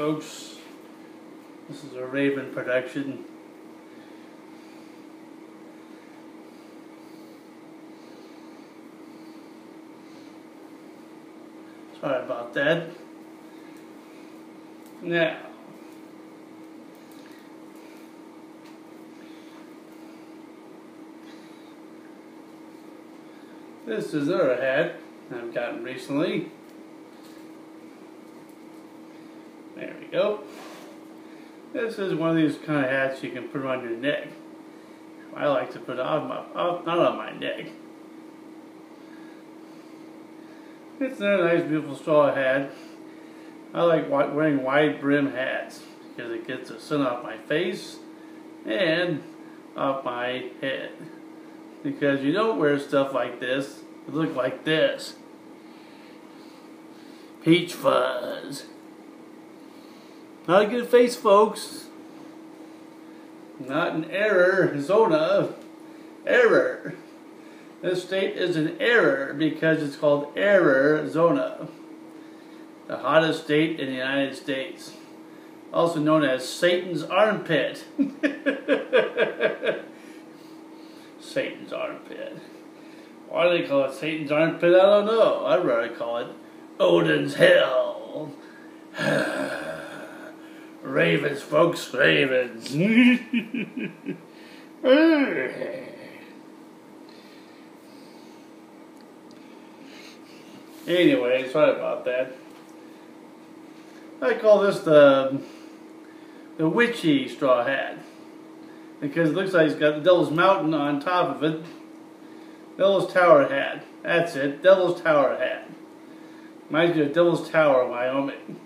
folks. This is a Raven production. Sorry about that. Now, this is another hat I've gotten recently. There we go. This is one of these kind of hats you can put on your neck. I like to put it not on my neck. It's another nice, beautiful straw hat. I like wearing wide brim hats because it gets the sun off my face and off my head. Because you don't wear stuff like this, you look like this. Peach fuzz. Not a good face, folks. Not in Arizona. Error. This state is an error because it's called Arizona. The hottest state in the United States. Also known as Satan's armpit. Satan's armpit. Why do they call it Satan's armpit? I don't know. I'd rather call it Odin's hell. Ravens, folks, ravens. Anyway, sorry about that. I call this the Witchy straw hat because it looks like it's got the Devil's Mountain on top of it. Devil's Tower hat. That's it. Devil's Tower hat. Reminds me of Devil's Tower, Wyoming.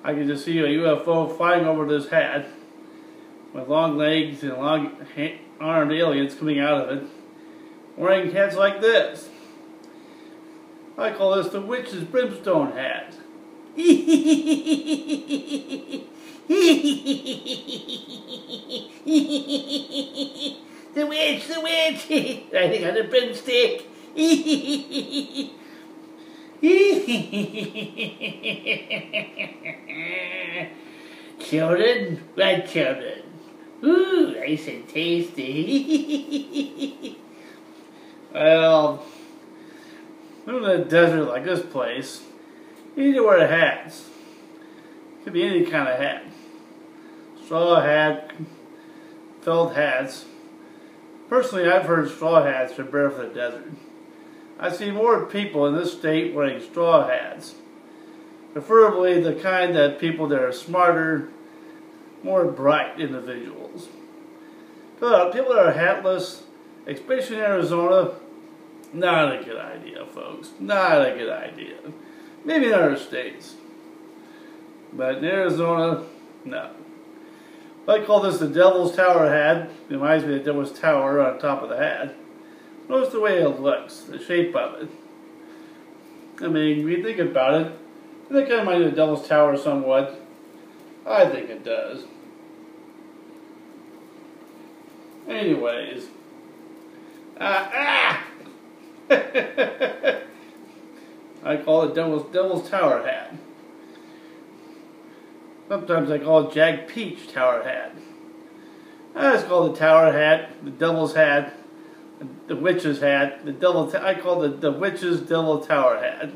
I can just see a UFO flying over this hat with long legs and long armed aliens coming out of it, wearing hats like this. I call this the Witch's Brimstone hat. The witch, the witch! Riding on a broomstick. Children, what children? Ooh, nice and tasty. Well, in a desert like this place, you need to wear hats. It could be any kind of hat. Straw hat, felt hats. Personally, I've heard straw hats are better for the desert. I see more people in this state wearing straw hats. Preferably the kind that people that are smarter, more bright individuals. But people that are hatless, especially in Arizona, not a good idea, folks. Not a good idea. Maybe in other states. But in Arizona, no. I call this the Devil's Tower hat. It reminds me of the Devil's Tower on top of the hat. Notice the way it looks, the shape of it. I mean, when you think about it, doesn't it kind of remind you of the Devil's Tower somewhat? I think it does. Anyways. I call it Devil's Tower hat. Sometimes I call it Jack Peach Tower hat. I just call the Tower hat, the Devil's hat, the Witch's hat, I call the Witch's Devil Tower hat.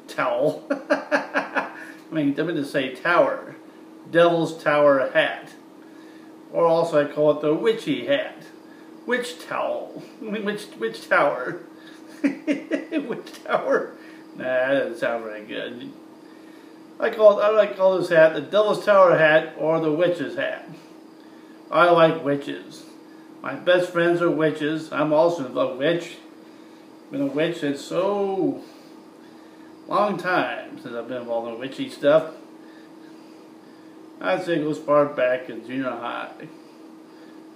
Towel. I mean to say tower. Devil's Tower hat. Or also I call it the Witchy hat. Witch towel. Witch tower. Witch tower. Nah, that doesn't sound very good. I like call this hat the Devil's Tower hat or the Witch's hat. I like witches. My best friends are witches. I'm also a witch. Been a witch since so long time since I've been involved in witchy stuff. I'd say it goes far back in junior high.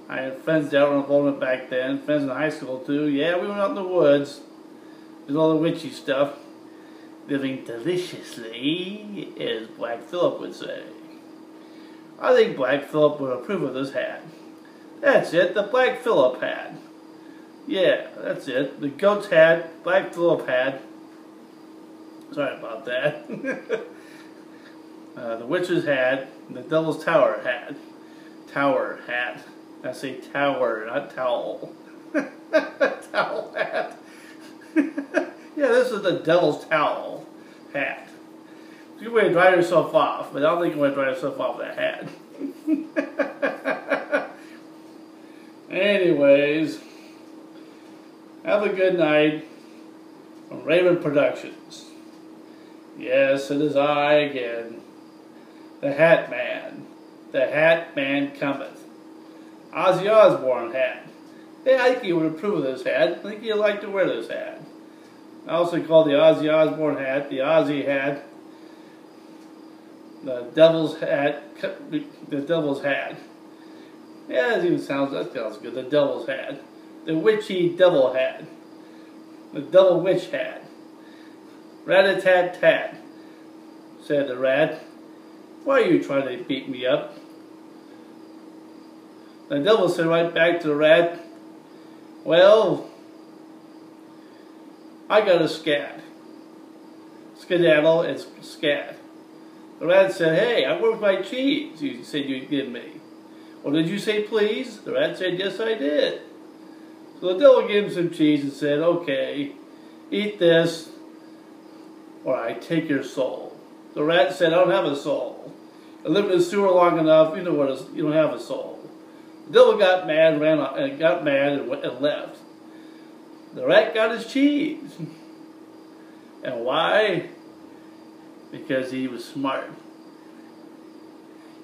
I had friends that were involved back then, friends in high school too. Yeah, we went out in the woods, did all the witchy stuff, living deliciously, as Black Phillip would say. I think Black Phillip would approve of this hat. That's it, the Black Phillip hat. Yeah, that's it. The goat's hat, Black Phillip hat. Sorry about that. The witch's hat, the devil's tower hat. Tower hat. I say tower, not towel. Towel hat. Yeah, this is the devil's towel hat. You way to dry yourself off, but I don't think you want to dry yourself off with that hat. Anyways, have a good night from Raven Productions. Yes, it is I again, the Hat Man. The Hat Man cometh. Ozzy Osbourne hat. Yeah, I think he would approve of this hat. I think he'd like to wear this hat. I also call the Ozzy Osbourne hat the Ozzy hat. The devil's hat. The devil's hat. Yeah, that sounds good. The devil's hat. The witchy devil hat. The devil witch hat. Rat-a-tat-tat, said the rat. Why are you trying to beat me up? The devil said right back to the rat, well, I got a scat. Skedaddle and scat. The rat said, hey, I worked my cheese, you said you'd give me. Well, did you say please? The rat said, yes, I did. So the devil gave him some cheese and said, okay, eat this, or I take your soul. The rat said, I don't have a soul. I lived in the sewer long enough, you know what you don't have a soul. The devil got mad and left. The rat got his cheese. And why? Because he was smart.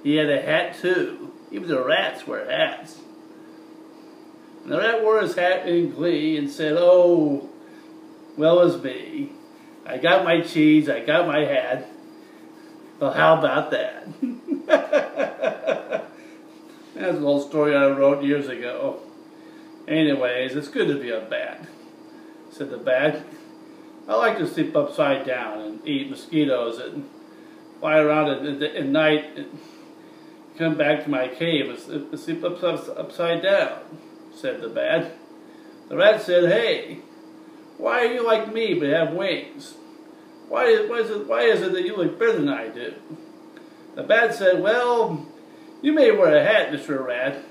He had a hat too. Even the rats wear hats. And the rat wore his hat in glee and said, oh, well as me. I got my cheese, I got my hat. Well, how about that? That's an old story I wrote years ago. Anyways, it's good to be a bat, said the bat. I like to sleep upside down and eat mosquitoes and fly around at night and come back to my cave and sleep upside down, said the bat. The rat said, hey, why are you like me but have wings? Why is it that you look better than I do? The bat said, well, you may wear a hat, Mr. Rat.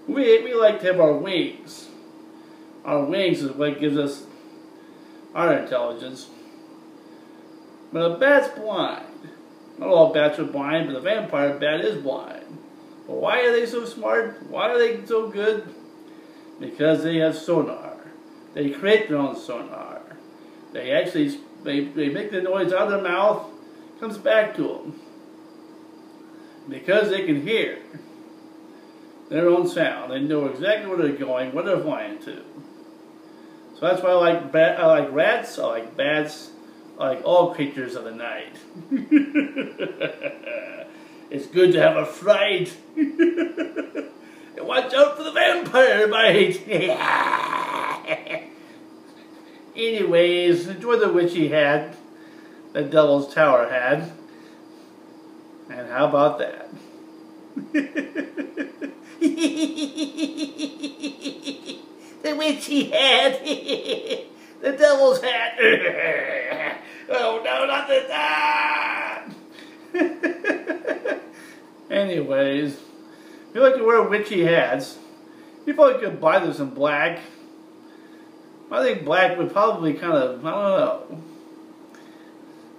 We like to have our wings. Our wings is what gives us our intelligence. But a bat's blind. Not all bats are blind, but the vampire bat is blind. But why are they so smart? Why are they so good? Because they have sonar. They create their own sonar. They actually they make the noise out of their mouth, comes back to them. Because they can hear their own sound. They know exactly where they're going, where they're flying to. So that's why I like rats, I like bats, I like all creatures of the night. It's good to have a fright. And watch out for the vampire bite. Anyways, enjoy the witchy hat, the devil's tower hat. And how about that? The witchy hat. The devil's hat. Oh no, not that. Anyways, if you like to wear witchy hats, you probably could buy this in black. I think black would probably kind of, I don't know.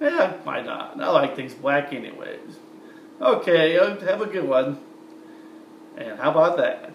Yeah, why not? I like things black anyways. Okay, have a good one. And how about that?